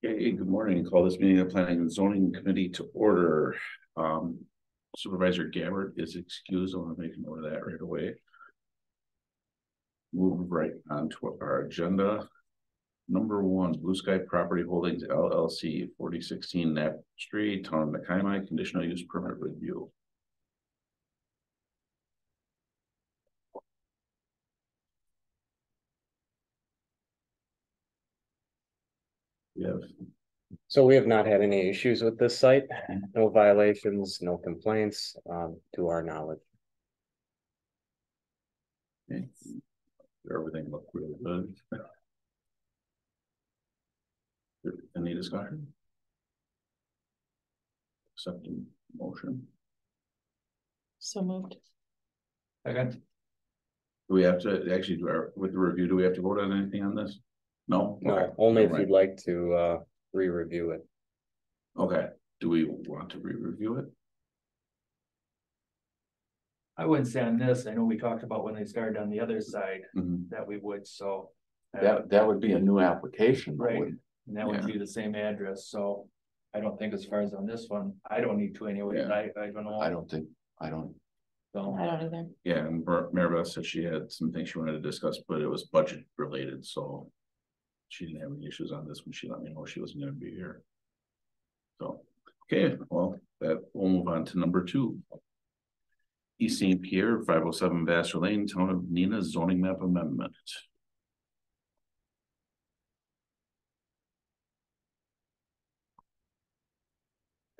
Okay, good morning. Call this meeting of Planning and Zoning Committee to order. Supervisor Gabbard is excused. I want to make a note of that right away. Move right on to our agenda. Number one, Blue Sky Property Holdings LLC, 4016 Knapp Street, Town of Nakai, conditional use permit review. So we have not had any issues with this site, no violations, no complaints, to our knowledge. Okay. Everything looked really good. Any discussion? Accepting motion. So moved. Second. Do we have to actually do with the review? Do we have to vote on anything on this? No. No, okay. only if you'd like to re-review it. Okay. Do we want to re-review it? I wouldn't say on this. I know we talked about when they started on the other side that we would, so that would be a new application, right? And that would be the same address. So I don't think as far as on this one, I don't need to anyway. Yeah. I don't know. I don't. So I don't either. Yeah, and Maribel said she had some things she wanted to discuss, but it was budget related, so she didn't have any issues on this when she let me know she wasn't going to be here. So, okay, well, that we'll move on to number two. East St. Pierre, 507 Vassar Lane, Town of Nina zoning map amendment.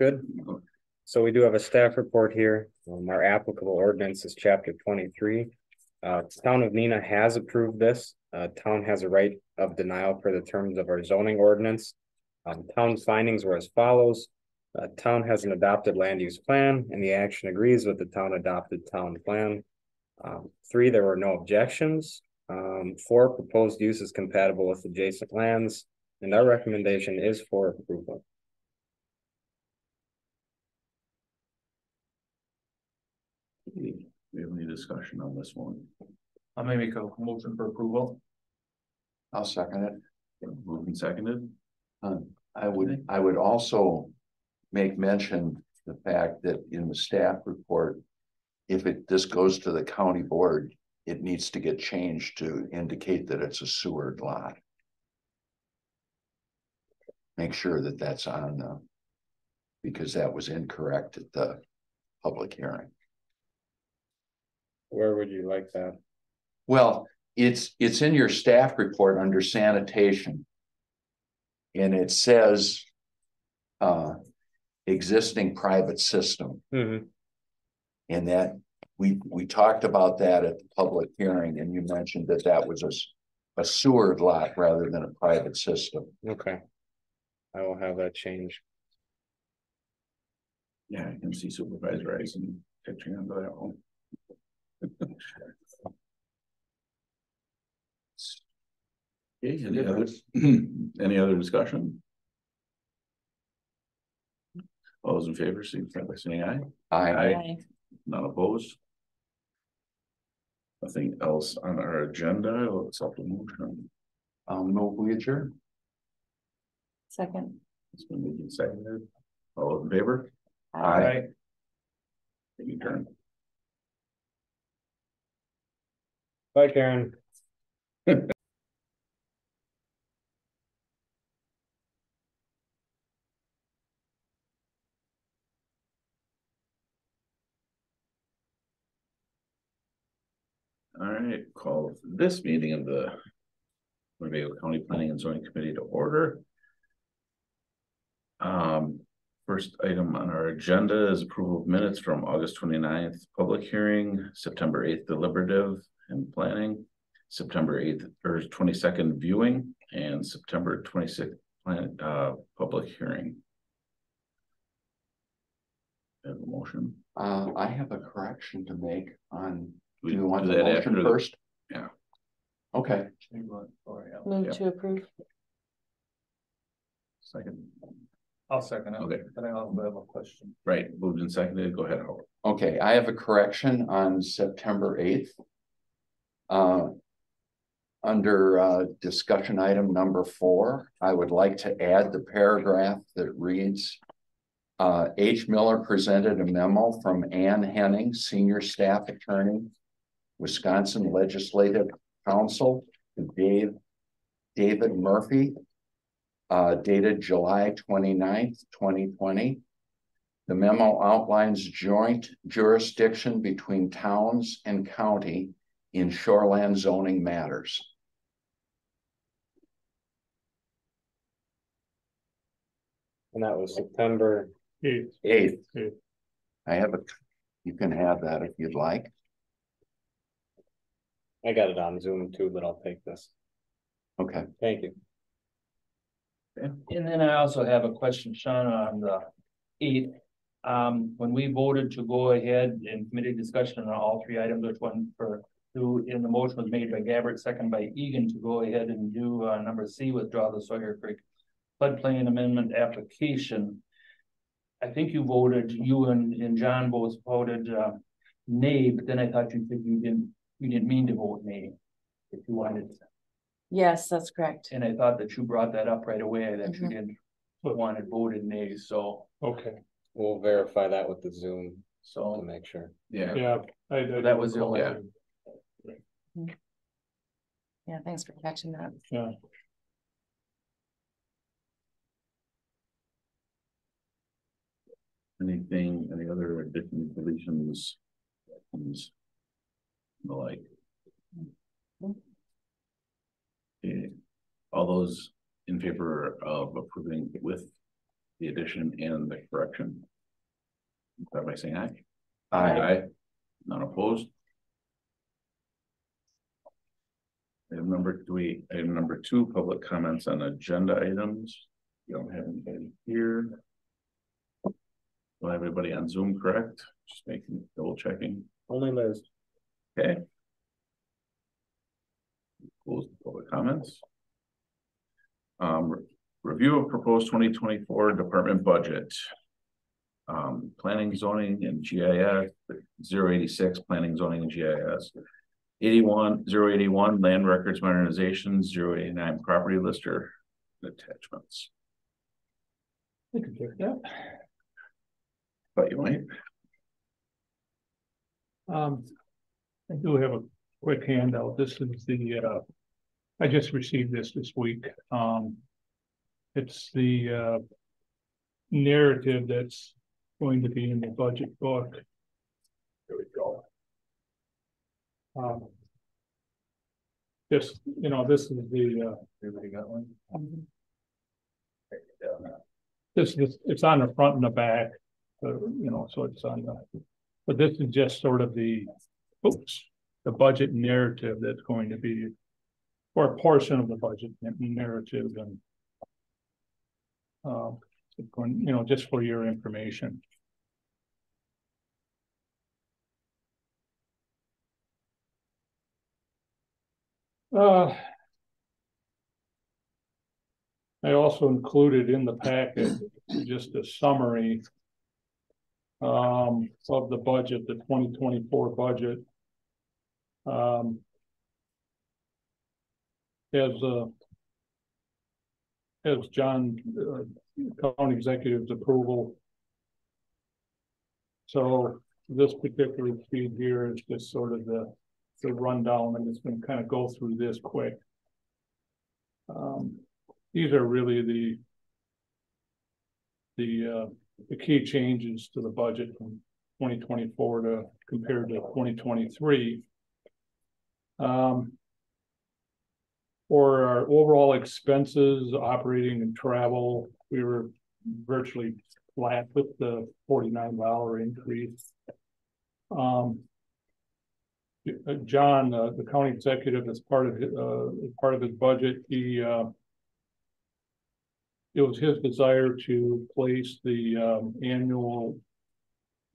Good. So we do have a staff report here. Our applicable ordinance is chapter 23. Town of Nina has approved this. Town has a right of denial per the terms of our zoning ordinance. Town's findings were as follows. Town has an adopted land use plan and the action agrees with the town adopted town plan. 3, there were no objections. 4, proposed use is compatible with adjacent lands, and our recommendation is for approval. We have any discussion on this one? I'm gonna make a motion for approval. I'll second it. Moved and seconded. I would also make mention the fact that in the staff report, if this goes to the county board, it needs to get changed to indicate that it's a sewered lot. Make sure that that's on because that was incorrect at the public hearing. Where would you like that? Well, it's in your staff report under sanitation. And it says existing private system. And that we talked about that at the public hearing, and you mentioned that was a sewered lot rather than a private system. Okay. I will have that changed. Yeah, I can see Supervisor Eisen picturing on that one. Okay, any other discussion? All those in favor, signify by saying aye. Aye. None opposed. Nothing else on our agenda. I'll accept the motion. Move we adjourn. Second. It's been moved and seconded. All those in favor? Aye. Take your turn. Bye, Karen. All right, call this meeting of the Winnebago County Planning and Zoning Committee to order. First item on our agenda is approval of minutes from August 29th public hearing, September 8th deliberative and planning, September 8th or 22nd viewing, and September 26th public hearing. I have a motion. I have a correction to make on. Do We you want do the that motion after first? Yeah. Okay. Move to approve. Second. I'll second it. Okay. But I also have a question. Right, moved and seconded. Go ahead, Howard. Okay, I have a correction on September 8th. Under discussion item number 4, I would like to add the paragraph that reads, H. Miller presented a memo from Ann Henning, Senior Staff Attorney, Wisconsin Legislative Council, to David Murphy, dated July 29th, 2020. The memo outlines joint jurisdiction between towns and county in shoreland zoning matters. And that was September 8th. I have you can have that if you'd like. I got it on Zoom too, but I'll take this. Okay. Thank you. And then I also have a question, Sean, on the 8th. When we voted to go ahead in committee discussion on all 3 items, which one for who in the motion was made by Gabbard, second by Egan, to go ahead and do number C, withdraw the Sawyer Creek floodplain amendment application. I think you voted, you and John both voted nay, but then I thought you said you didn't mean to vote nay if you wanted. Yes, that's correct. And I thought that you brought that up right away, that you didn't wanted voted nay, so. Okay, We'll verify that with the Zoom to So make sure. Yeah. yeah. that was the only. Yeah. Yeah, thanks for catching that. Yeah, Anything, any other additions, deletions, and the like? Okay. All those in favor of approving with the addition and the correction? Start by saying aye. Aye. None opposed. Item number 2, public comments on agenda items. You don't have anybody here. Don't have everybody on Zoom, correct? Just making, double checking. Only Liz. Okay. Close the public comments. Review of proposed 2024 department budget. Planning, zoning, and GIS. 086 planning, zoning, and GIS. 081 land records modernization. 089 property lister attachments. I can take that. But you might. I do have a quick handout. This is the, I just received this week. It's the narrative that's going to be in the budget book. There we go. Just, this is the, Everybody got one? it's on the front and the back, so it's on the, but this is just sort of the budget narrative that's going to be, or a portion of the budget narrative, and just for your information. I also included in the packet just a summary of the budget, the 2024 budget. As John, county executive's approval. So this particular sheet here is just sort of the rundown. I'm just going to kind of go through this quick. These are really the key changes to the budget from 2024 to compared to 2023. For our overall expenses, operating and travel, we were virtually flat with the $49 increase. John, the county executive, as part of his budget, it was his desire to place the annual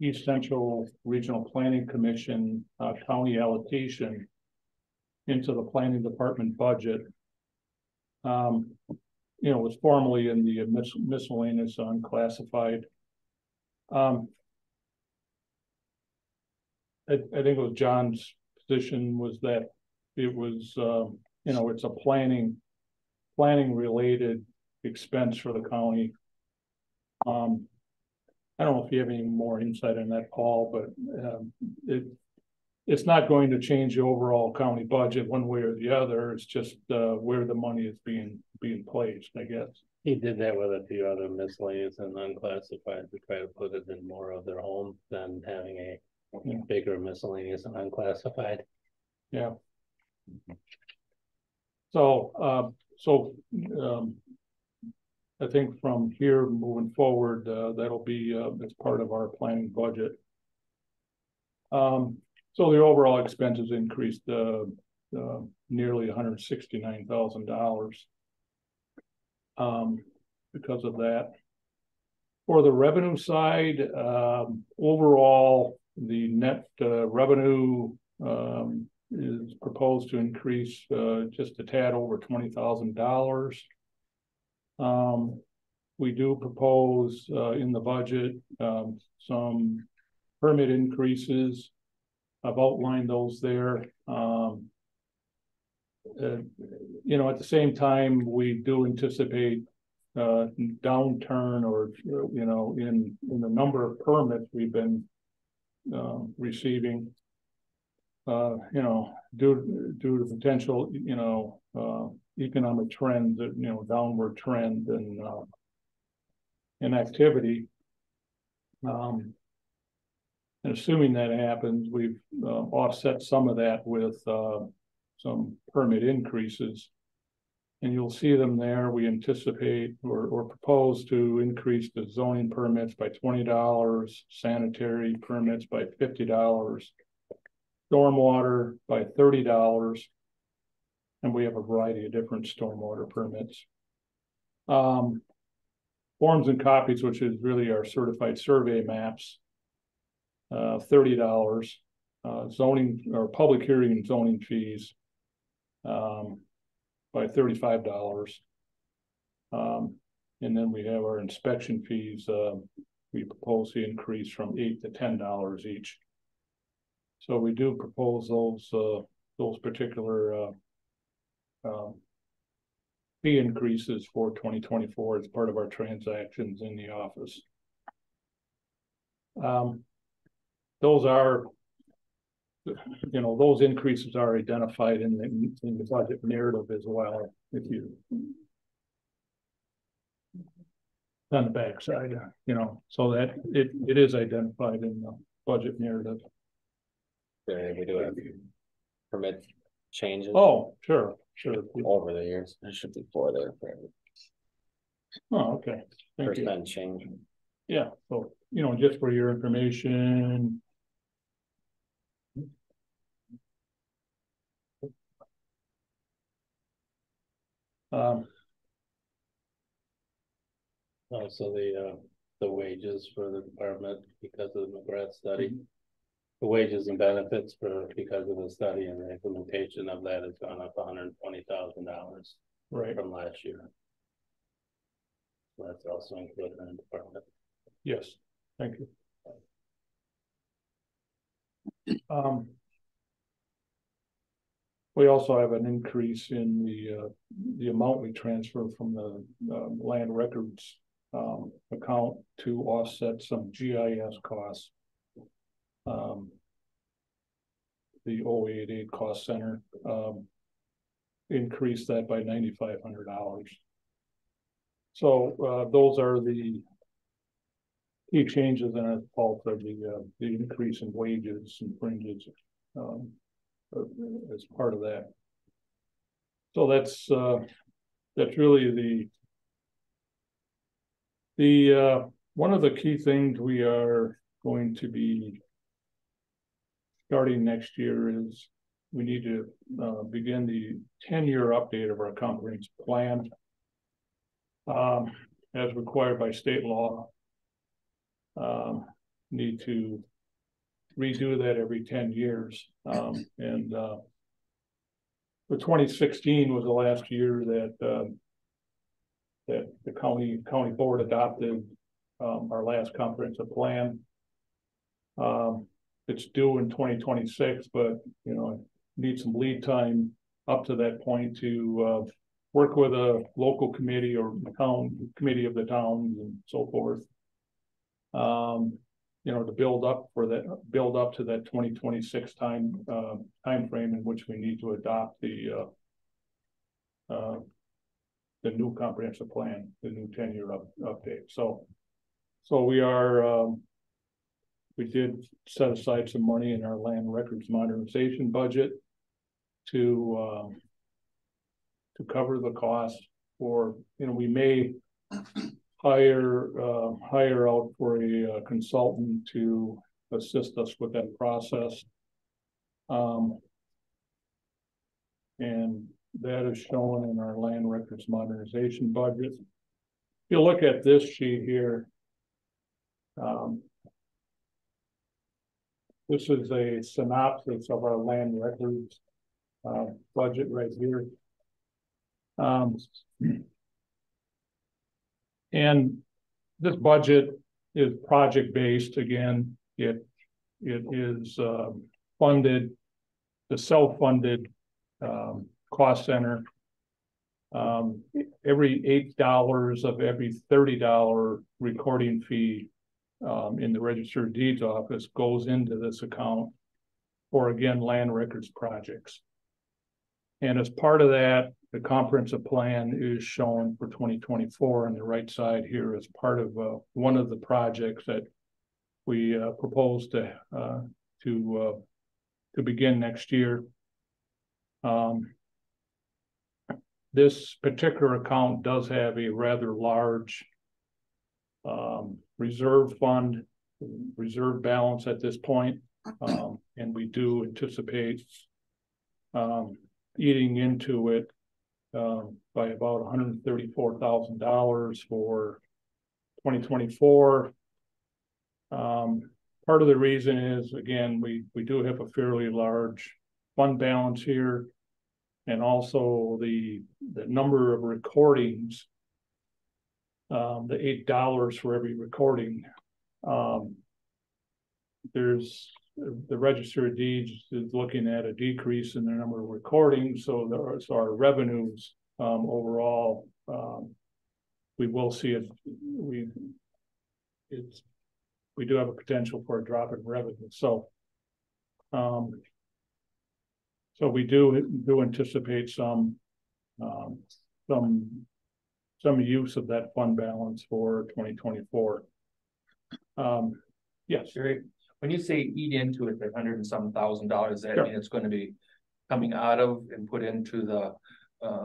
East Central Regional Planning Commission county allocation into the planning department budget. It was formerly in the miscellaneous unclassified. I think it was John's position was that it was it's a planning related expense for the county. I don't know if you have any more insight on that, Paul, but it's not going to change the overall county budget one way or the other. It's just where the money is being placed, I guess. He did that with a few other miscellaneous and unclassified to try to put it in more of their home than having a bigger miscellaneous and unclassified. Yeah. So, I think from here moving forward, that'll be as part of our planning budget. So the overall expenses increased nearly $169,000 because of that. For the revenue side, overall, the net revenue is proposed to increase just a tad over $20,000. We do propose in the budget some permit increases. I've outlined those there. At the same time, we do anticipate downturn or in the number of permits we've been receiving. Due to potential economic trends, downward trend and activity. And assuming that happens, we've offset some of that with some permit increases. And you'll see them there. We anticipate or propose to increase the zoning permits by $20, sanitary permits by $50, stormwater by $30. And we have a variety of different stormwater permits. Forms and copies, which is really our certified survey maps, $30. Zoning or public hearing and zoning fees by $35. And then we have our inspection fees. We propose to increase from $8 to $10 each. So we do propose those particular fee increases for 2024 as part of our transactions in the office. Those are, those increases are identified in the budget narrative as well. If you on the backside, so that it is identified in the budget narrative. We do have permit changes. Oh, sure. Over the years, there should be 4 there. Oh, okay. Thank you. Percent change. Yeah, so just for your information. Also the wages for the department because of the McGrath study. The wages and benefits because of the study and the implementation of that has gone up $120,000 right from last year. So that's also included in the department. Yes, thank you. We also have an increase in the amount we transfer from the land records account to offset some GIS costs. The 088 cost center increased that by $9,500. So those are the key changes in a fault of the increase in wages and fringes as part of that. So that's really the one of the key things we are going to be starting next year is we need to begin the 10-year update of our comprehensive plan as required by state law. Need to redo that every 10 years. And the 2016 was the last year that the county board adopted our last comprehensive plan. It's due in 2026, but need some lead time up to that point to, work with a local committee or town committee of the towns and so forth. You know, to build up to that 2026 time frame in which we need to adopt the new comprehensive plan, the new 10-year update. So we did set aside some money in our land records modernization budget to cover the cost for, you know, we may hire out for a consultant to assist us with that process. And that is shown in our land records modernization budget. If you look at this sheet here, this is a synopsis of our land records budget right here. And this budget is project-based. Again, it is funded, the self-funded cost center. Every $8 of every $30 recording fee in the Register of Deeds office goes into this account for, again, land records projects. And as part of that, the comprehensive plan is shown for 2024 on the right side here as part of one of the projects that we propose to begin next year. This particular account does have a rather large reserve balance at this point, and we do anticipate eating into it by about $134,000 for 2024. Part of the reason is, again, we do have a fairly large fund balance here, and also the number of recordings, the $8 for every recording. There's the Register of Deeds is looking at a decrease in the number of recordings, so our revenues overall, we will see it. We do have a potential for a drop in revenue. So we do anticipate some use of that fund balance for 2024. Yes. Sure. When you say eat into it, that $100 and some thousand, that Sure. mean it's going to be coming out of and put into the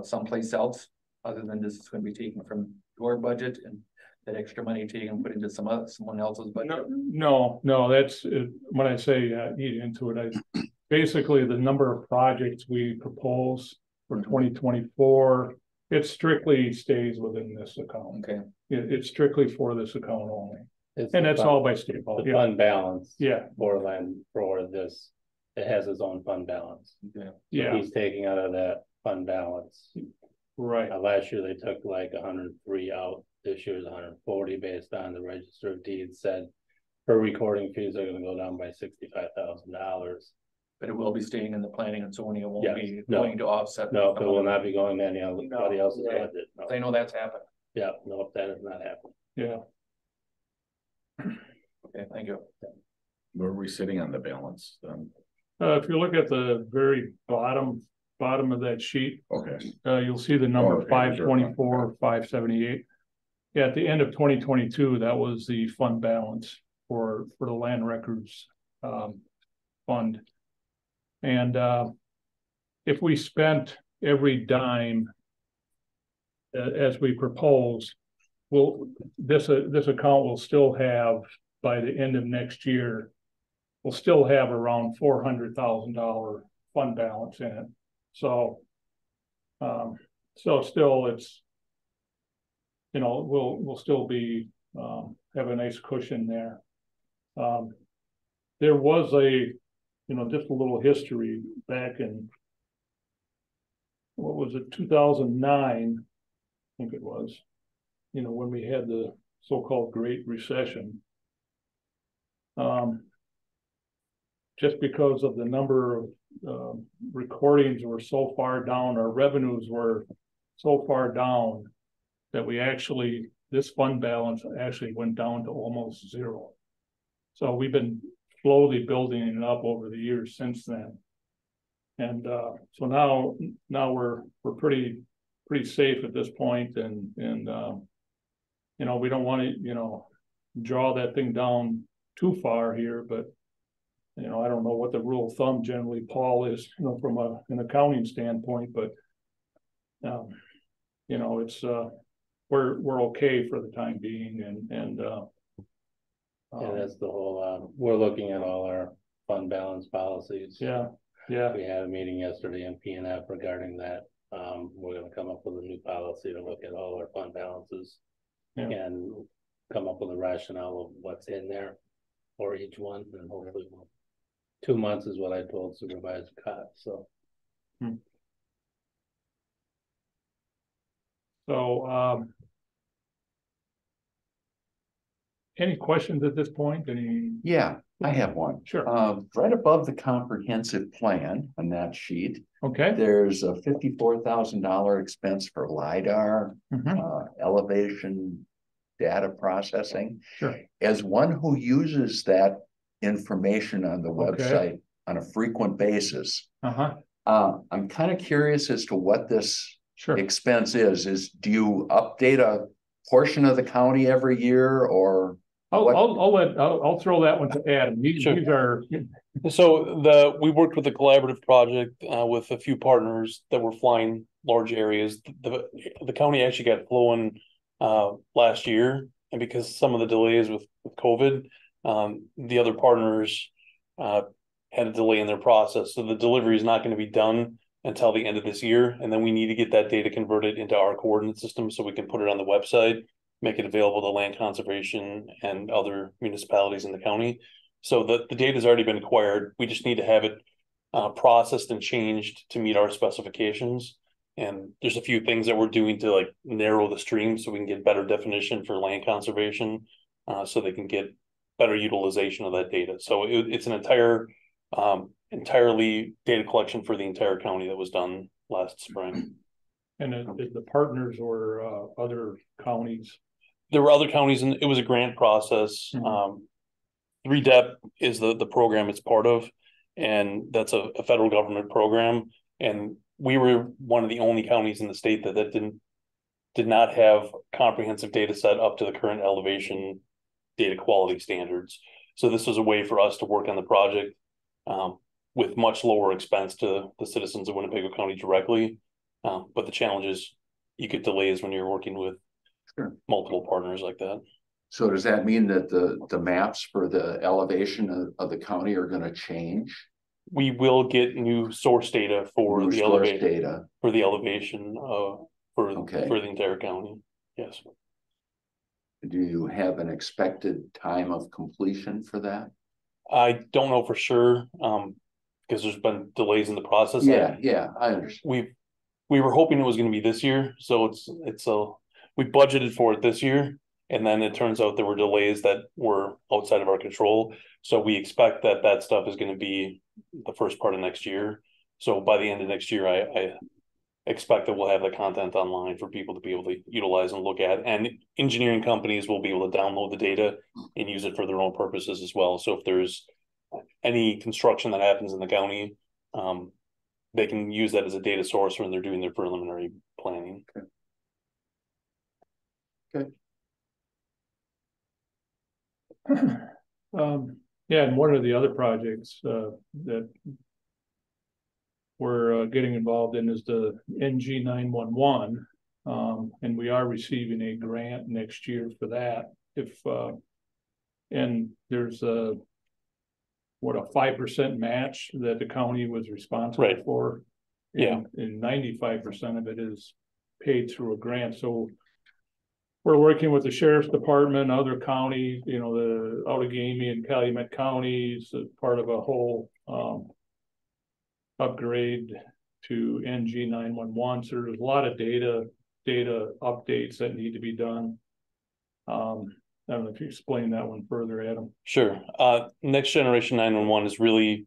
someplace else, other than this is going to be taken from your budget and that extra money taken and put into someone else's budget? No, that's when I say eat into it. Basically the number of projects we propose for 2024, it strictly stays within this account. Okay. It's strictly for this account only. It's And the that's fund- all by state law. The fund balance. Yeah. For land, for this, it has its own fund balance. Yeah. Yeah. He's taking out of that fund balance. Right. Last year they took like 103 out. This year's 140 based on the Register of Deeds said her recording fees are gonna go down by $65,000. But it will be staying in the planning and zoning. It won't Yes. be No. going to offset. No, it will not be going to anybody else's Right. budget. No. I know that's happened. Yeah, no, that has not happened. Yeah. Okay, thank you. Where are we sitting on the balance? If you look at the very bottom of that sheet, Okay, you'll see the number okay, 524, 578. Yeah, at the end of 2022, that was the fund balance for the land records fund. And if we spent every dime as we propose, this account will still have, by the end of next year, we'll still have around $400,000 fund balance in it. So still it's, you know, we'll still be have a nice cushion there. There was just a little history back in, what was it, 2009, I think it was, when we had the so-called Great Recession. just because of the number of recordings were so far down, our revenues were so far down that we actually, this fund balance actually went down to almost zero. So we've been slowly building it up over the years since then. And so now we're pretty safe at this point, and you know, we don't want to, you know, draw that thing down too far here, but you know, I don't know what the rule of thumb generally, Paul, is, you know, from an accounting standpoint, but you know, it's we're okay for the time being, and Yeah, that's the whole, we're looking at all our fund balance policies. yeah. We had a meeting yesterday in PNF regarding that. We're gonna come up with a new policy to look at all our fund balances. Yeah. And come up with a rationale of what's in there for each one, and hopefully 2 months is what I told Supervisor Cott, so. So any questions at this point? Any? Yeah, I have one. Sure. Right above the comprehensive plan on that sheet, Okay. there's a $54,000 expense for LiDAR, Mhm. elevation data processing. Sure. As one who uses that information on the Okay. website on a frequent basis, Uh-huh. I'm kind of curious as to what this Sure. expense is. Do you update a portion of the county every year, or? I'll throw that one to Adam. These are. So we worked with a collaborative project with a few partners that were flying large areas. The county actually got flown last year, and because some of the delays with COVID, the other partners had a delay in their process. So the delivery is not going to be done until the end of this year, and then we need to get that data converted into our coordinate system so we can put it on the website, make it available to land conservation and other municipalities in the county. So the data has already been acquired. We just need to have it processed and changed to meet our specifications. And there's a few things that we're doing to like narrow the stream so we can get better definition for land conservation, so they can get better utilization of that data. So it's an entirely data collection for the entire county that was done last spring. And the partners or other counties? There were other counties, and it was a grant process. 3DEP is the program it's part of, and that's a federal government program. And we were one of the only counties in the state that did not have comprehensive data set up to the current elevation data quality standards. So this was a way for us to work on the project with much lower expense to the citizens of Winnebago County directly. But the challenge is you get delays when you're working with multiple partners like that. So does that mean that the maps for the elevation of the county are going to change? We will get new source data for the elevation for the entire county. Yes. Do you have an expected time of completion for that? I don't know for sure, because there's been delays in the process. Yeah, I understand. We were hoping it was going to be this year, so we budgeted for it this year, and then it turns out there were delays that were outside of our control. So we expect that stuff is going to be the first part of next year. So by the end of next year, I expect that we'll have the content online for people to be able to utilize and look at, and engineering companies will be able to download the data and use it for their own purposes as well. So if there's any construction that happens in the county, they can use that as a data source when they're doing their preliminary planning. Okay. Yeah, and one of the other projects that we're getting involved in is the NG 911, and we are receiving a grant next year for that. And there's a 5% match that the county was responsible for. And 95% of it is paid through a grant. So we're working with the sheriff's department, other counties, you know, the Outagamie and Calumet counties, as part of a whole upgrade to NG 911. So there's a lot of data updates that need to be done. I don't know if you explain that one further, Adam. Sure. Next generation 911 is really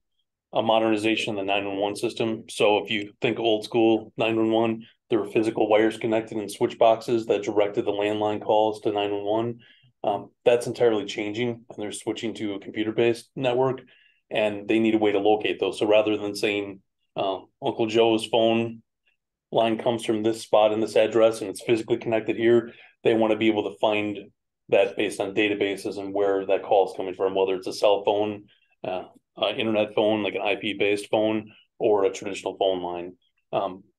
a modernization of the 911 system. So if you think old school 911, there were physical wires connected in switch boxes that directed the landline calls to 911. That's entirely changing, and they're switching to a computer-based network, and they need a way to locate those. So rather than saying Uncle Joe's phone line comes from this spot in this address and it's physically connected here, they want to be able to find that based on databases and where that call is coming from, whether it's a cell phone, internet phone, like an IP-based phone, or a traditional phone line.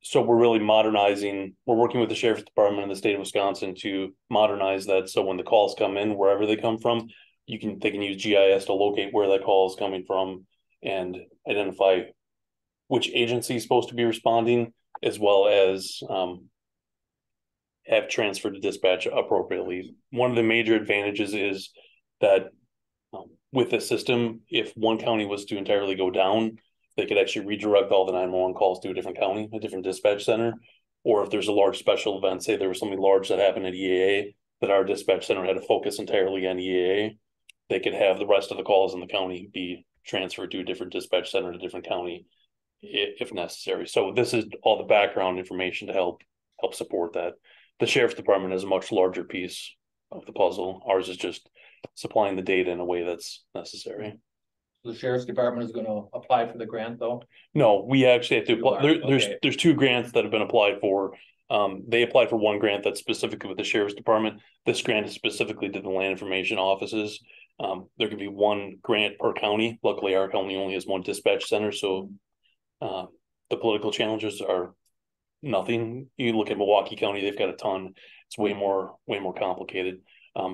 So we're really modernizing. We're working with the Sheriff's Department in the state of Wisconsin to modernize that. So when the calls come in, wherever they come from, they can use GIS to locate where that call is coming from and identify which agency is supposed to be responding, as well as have transferred to dispatch appropriately. One of the major advantages is that with the system, if one county was to entirely go down, they could actually redirect all the 911 calls to a different county, a different dispatch center. Or if there's a large special event, say there was something large that happened at EAA, that our dispatch center had to focus entirely on EAA, they could have the rest of the calls in the county be transferred to a different dispatch center, to a different county, if necessary. So this is all the background information to help support that. The Sheriff's Department is a much larger piece of the puzzle. Ours is just supplying the data in a way that's necessary. The Sheriff's Department is gonna apply for the grant, though? No, we actually have to apply. Okay. There's two grants that have been applied for. They applied for one grant that's specifically with the Sheriff's Department. This grant is specifically to the land information offices. There could be one grant per county. Luckily, our county only has one dispatch center, so the political challenges are nothing. You look at Milwaukee County, they've got a ton. It's way more complicated.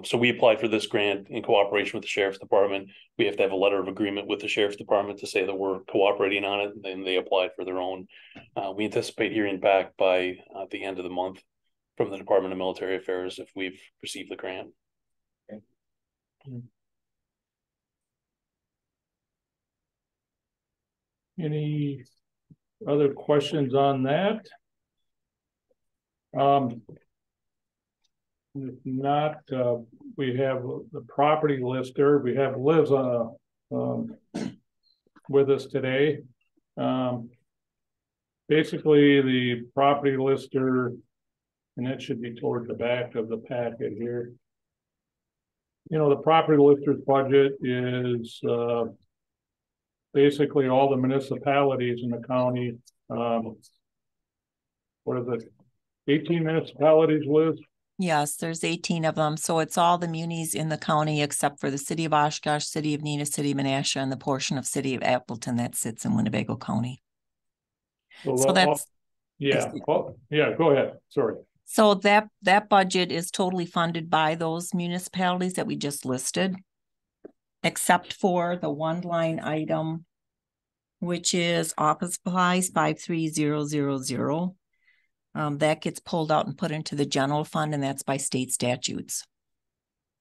So we applied for this grant in cooperation with the Sheriff's Department. We have to have a letter of agreement with the Sheriff's Department to say that we're cooperating on it, and then they applied for their own. We anticipate hearing back by the end of the month from the Department of Military Affairs if we've received the grant. Okay. Any other questions on that? If not, we have the property lister. We have Liz with us today. Basically, the property lister, and that should be toward the back of the packet here. You know, the property lister's budget is basically all the municipalities in the county. What is it? 18 municipalities, Liz? Yes, there's 18 of them. So it's all the munis in the county except for the city of Oshkosh, city of Neenah, city of Menasha, and the portion of city of Appleton that sits in Winnebago County. So that's yeah. Oh, yeah, go ahead. Sorry. So that budget is totally funded by those municipalities that we just listed, except for the one line item, which is office supplies 53000. That gets pulled out and put into the general fund, and that's by state statutes.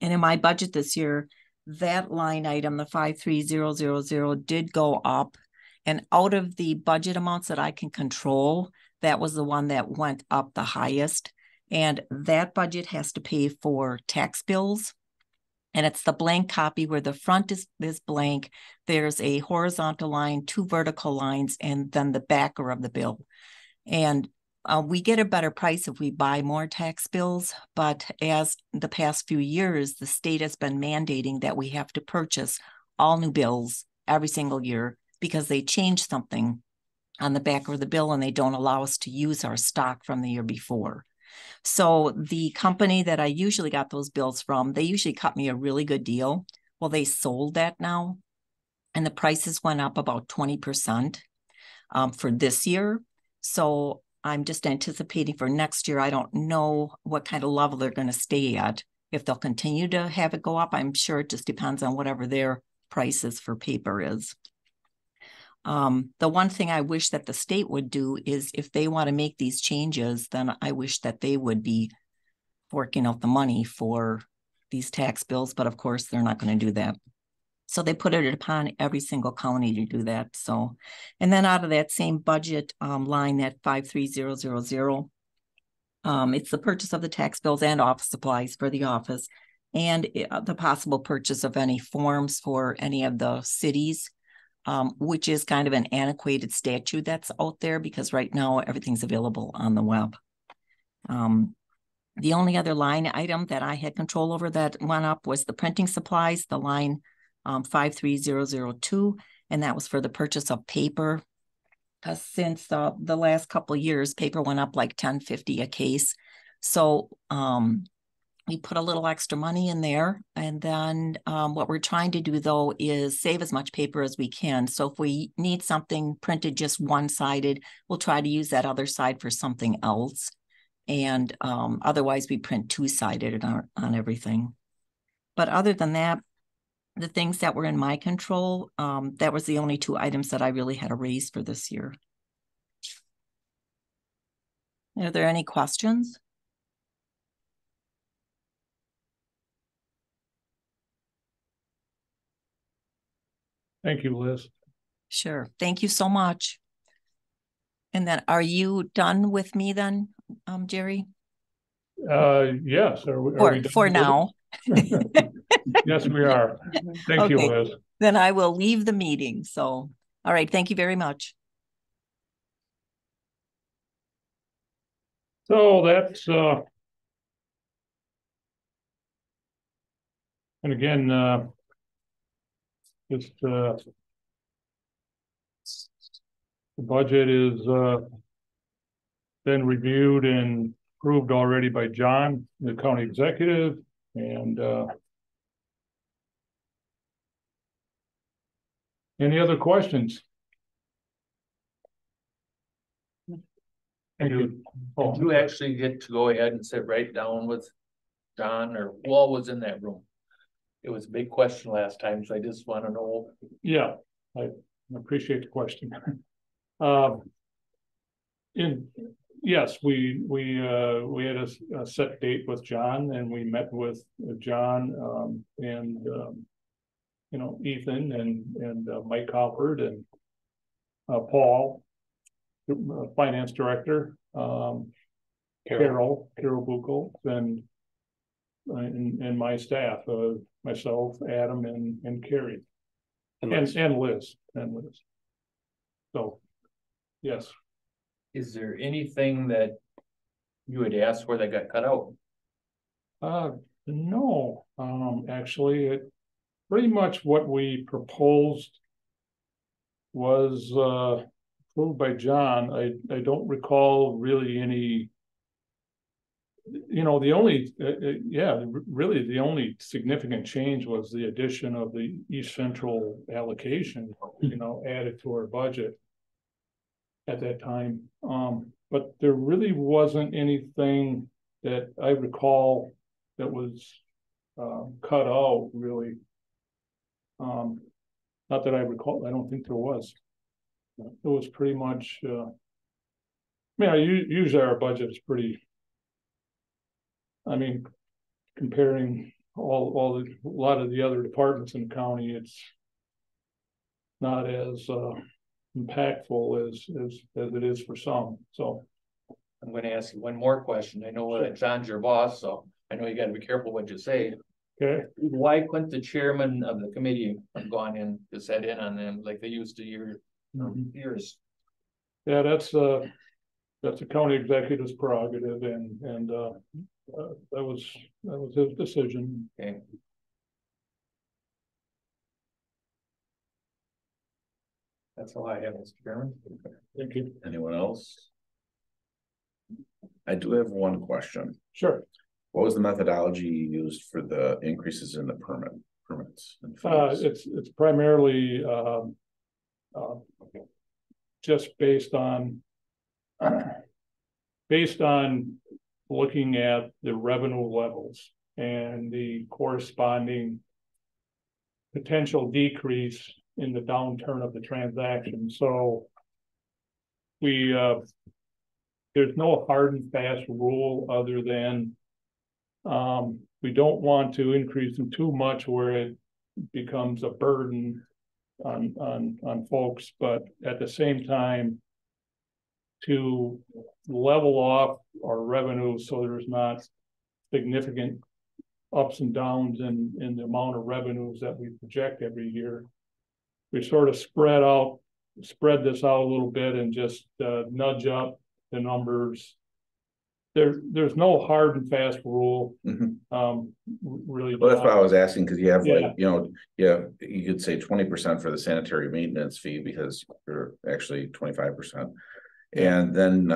And in my budget this year, that line item, the 53000, did go up. And out of the budget amounts that I can control, that was the one that went up the highest. And that budget has to pay for tax bills. And it's the blank copy where the front is blank. There's a horizontal line, 2 vertical lines, and then the backer of the bill. And we get a better price if we buy more tax bills, but as the past few years, the state has been mandating that we have to purchase all new bills every single year because they changed something on the back of the bill and they don't allow us to use our stock from the year before. So the company that I usually got those bills from, they usually cut me a really good deal. Well, they sold that now, and the prices went up about 20% for this year. So I'm just anticipating for next year. I don't know what kind of level they're going to stay at. If they'll continue to have it go up, I'm sure it just depends on whatever their prices for paper is. The one thing I wish that the state would do is if they want to make these changes, then I wish that they would be forking out the money for these tax bills. But of course, they're not going to do that. So they put it upon every single county to do that. So, and then out of that same budget line, that 53000, it's the purchase of the tax bills and office supplies for the office. and the possible purchase of any forms for any of the cities, which is kind of an antiquated statute that's out there because right now everything's available on the web. The only other line item that I had control over that went up was the printing supplies, the line 53002, and that was for the purchase of paper. Since the last couple of years, paper went up like $10.50 a case. So we put a little extra money in there. And then what we're trying to do, though, is save as much paper as we can. So if we need something printed just one-sided, we'll try to use that other side for something else. And otherwise, we print two-sided on everything. But other than that, the things that were in my control, that was the only two items that I really had to raise for this year. Are there any questions? Thank you, Liz. Sure. Thank you so much. And then, are you done with me then, Jerry? Yes. Are we done For now. Yes, we are. Thank you, Liz. Then I will leave the meeting. So, all right. Thank you very much. So that's and again, just the budget is been reviewed and approved already by John, the county executive, and any other questions? Thank you. Did you actually get to go ahead and sit right down with John, or who all was in that room? It was a big question last time, so I just want to know. Yeah, I appreciate the question. Yes, we had a set date with John, and we met with John and you know, Ethan and Mike Halford and Paul, finance director, Carol Buchel, and my staff, myself, Adam, and Carrie, and Liz. So, yes. Is there anything that you would ask where they got cut out? No, actually, pretty much what we proposed was approved by John. I don't recall really any, you know, the only, really the only significant change was the addition of the East Central allocation, you know, added to our budget at that time. But there really wasn't anything that I recall that was cut out, really. Not that I recall, I don't think there was. It was pretty much, I mean, usually our budget is pretty, I mean, comparing a lot of the other departments in the county, it's not as impactful as it is for some. So I'm going to ask you one more question. I know that John's your boss, so I know you got to be careful what you say. Okay. Why couldn't the chairman of the committee have gone in to set in on them like they used to years? Yeah, that's a county executive's prerogative, and that was his decision. Okay. That's all I have, Mr. Chairman. Thank you. Anyone else? I do have one question. Sure. What was the methodology used for the increases in the permits and fees? It's primarily just based on looking at the revenue levels and the corresponding potential decrease in the downturn of the transaction. So there's no hard and fast rule other than we don't want to increase them too much where it becomes a burden on folks, but at the same time to level off our revenue so there's not significant ups and downs in the amount of revenues that we project every year. We sort of spread this out a little bit and just nudge up the numbers. There's no hard and fast rule. Really. Well, that's why I was asking, because you have Yeah. like, you know, yeah, you could say 20% for the sanitary maintenance fee because you're actually 25%. And then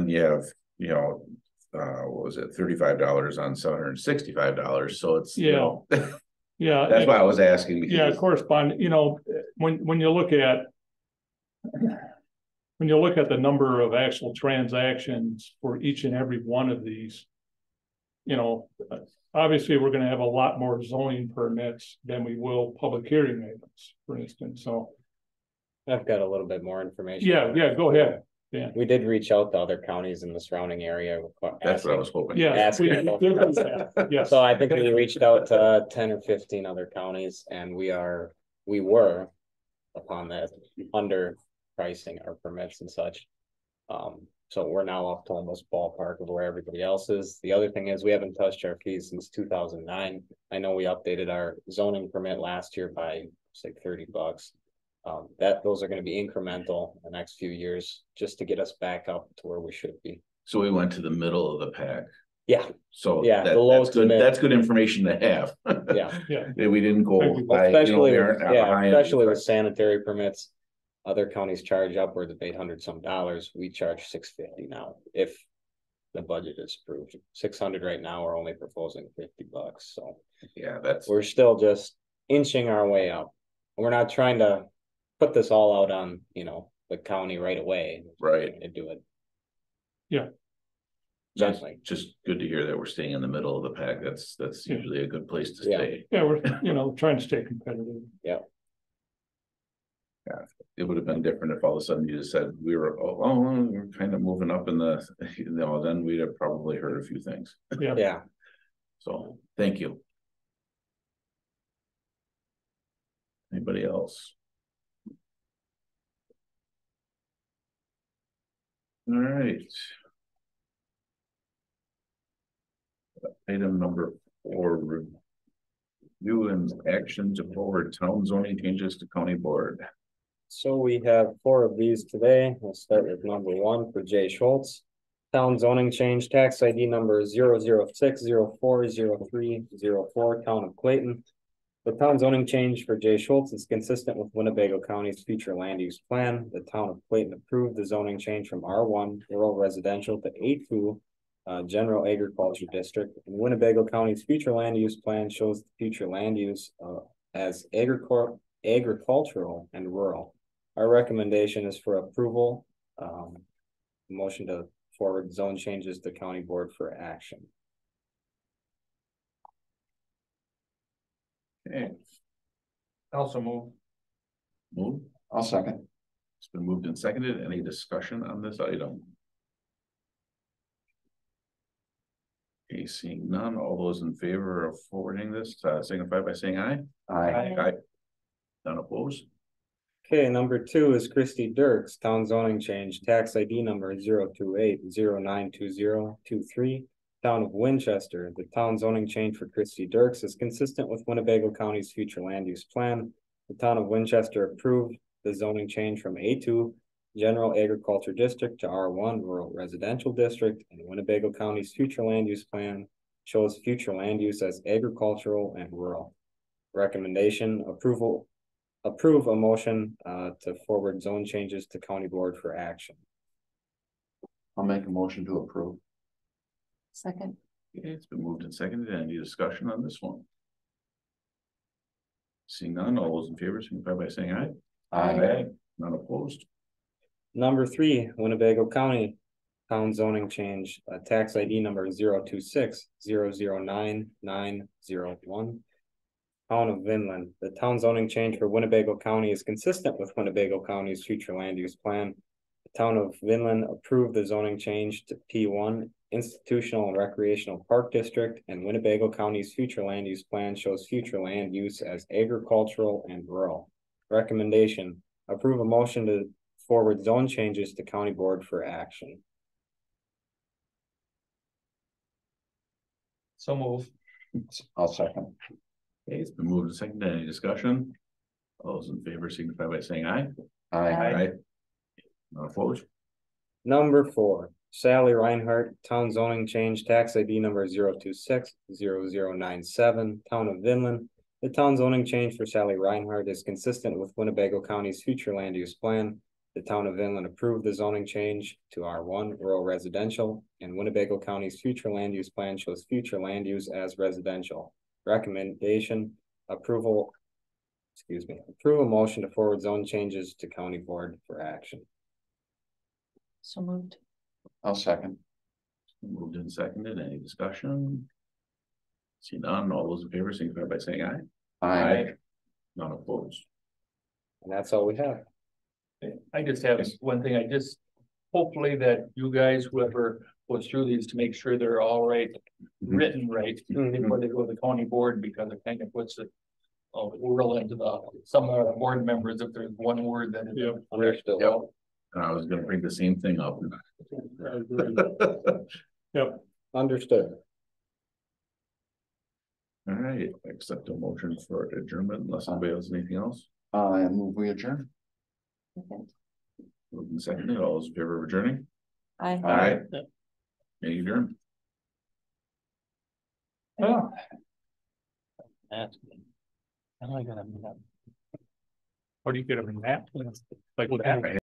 you have, you know, what was it, $35 on $765. So it's, you know, Yeah. that's why I was asking. Yeah, correspond, you know, when you look at the number of actual transactions for each and every one of these, you know, obviously we're going to have a lot more zoning permits than we will public hearing items, for instance. So I've got a little bit more information. yeah, go ahead. Yeah, We did reach out to other counties in the surrounding area. That's what I was hoping. yeah. Yes. So I think we reached out to 10 or 15 other counties, and we were upon that under pricing our permits and such. So we're now up to almost ballpark of where everybody else is. The other thing is we haven't touched our fees since 2009. I know we updated our zoning permit last year by say $30. Those are going to be incremental in the next few years just to get us back up to where we should be. So we went to the middle of the pack. Yeah. So yeah, that's good. That's good information to have. Yeah. We didn't go by, especially, you know, especially with sanitary permits. Other counties charge upwards of $800 some. We charge $650 now if the budget is approved. $600 right now. We're only proposing $50. So yeah, we're still just inching our way up. We're not trying to put this all out on, you know, the county right away. Right. To do it. Yeah. Just good to hear that we're staying in the middle of the pack. That's usually a good place to stay. Yeah, we're, you know, trying to stay competitive. Yeah. Yeah, it would have been different if all of a sudden you just said we're kind of moving up in the, you know, then we'd have probably heard a few things. Yeah. So thank you. Anybody else? All right. Item number 4, review and action to forward town zoning changes to county board. So we have 4 of these today. We'll start with number 1 for Jay Schultz. Town zoning change, tax ID number 006040304, Town of Clayton. The town zoning change for Jay Schultz is consistent with Winnebago County's future land use plan. The town of Clayton approved the zoning change from R1 rural residential to A2 general agriculture district. And Winnebago County's future land use plan shows the future land use as agricultural and rural. Our recommendation is for approval. Motion to forward zone changes to county board for action. Okay. Also Move. I'll second. It's been moved and seconded. Any discussion on this item? Okay, seeing none, all those in favor of forwarding this, signify by saying aye. Aye. None opposed. Okay, number 2 is Christy Dirks, town zoning change, tax ID number 028092023, town of Winchester. The town zoning change for Christy Dirks is consistent with Winnebago County's future land use plan. The town of Winchester approved the zoning change from A2 general agriculture district to R1 rural residential district, and Winnebago County's future land use plan shows future land use as agricultural and rural. Recommendation approve a motion to forward zone changes to county board for action. I'll make a motion to approve. Second. Okay, it's been moved and seconded. Any discussion on this one? Seeing none, all those in favor signify by saying aye. Aye. None opposed. Number 3, Winnebago County town zoning change, tax ID number 026009901. Town of Vinland. The town zoning change for Winnebago County is consistent with Winnebago County's future land use plan. The town of Vinland approved the zoning change to P1 institutional and recreational park district, and Winnebago County's future land use plan shows future land use as agricultural and rural. Recommendation: approve a motion to forward zone changes to county board for action. move. I'll second. Okay, it's been moved to second. Any discussion? All those in favor signify by saying aye. Aye. Not opposed? Number 4, Sally Reinhardt, Town Zoning Change, Tax ID number 0260097, Town of Vinland. The town zoning change for Sally Reinhardt is consistent with Winnebago County's future land use plan. The Town of Vinland approved the zoning change to R1 rural residential, and Winnebago County's future land use plan shows future land use as residential. Recommendation, approve a motion to forward zone changes to county board for action. So moved. I'll second. Moved and seconded. Any discussion? See none. All those in favor signify by saying aye. Aye. Not opposed. And that's all we have. I just have one thing, hopefully that you guys, whoever goes through these to make sure they're all right, written right, before they go to the county board, because it kind of puts it whirl into some of the board members if there's one word that is. Understood. I was gonna bring the same thing up. Yep. Understood. All right, accept a motion for adjournment unless somebody has anything else. I move we adjourn. Second. Moved and seconded. All those in favor of adjourning? Aye. Aye. Meeting adjourned. Oh. That's. How do I gotta. How do you get them in that? Like What that? happened?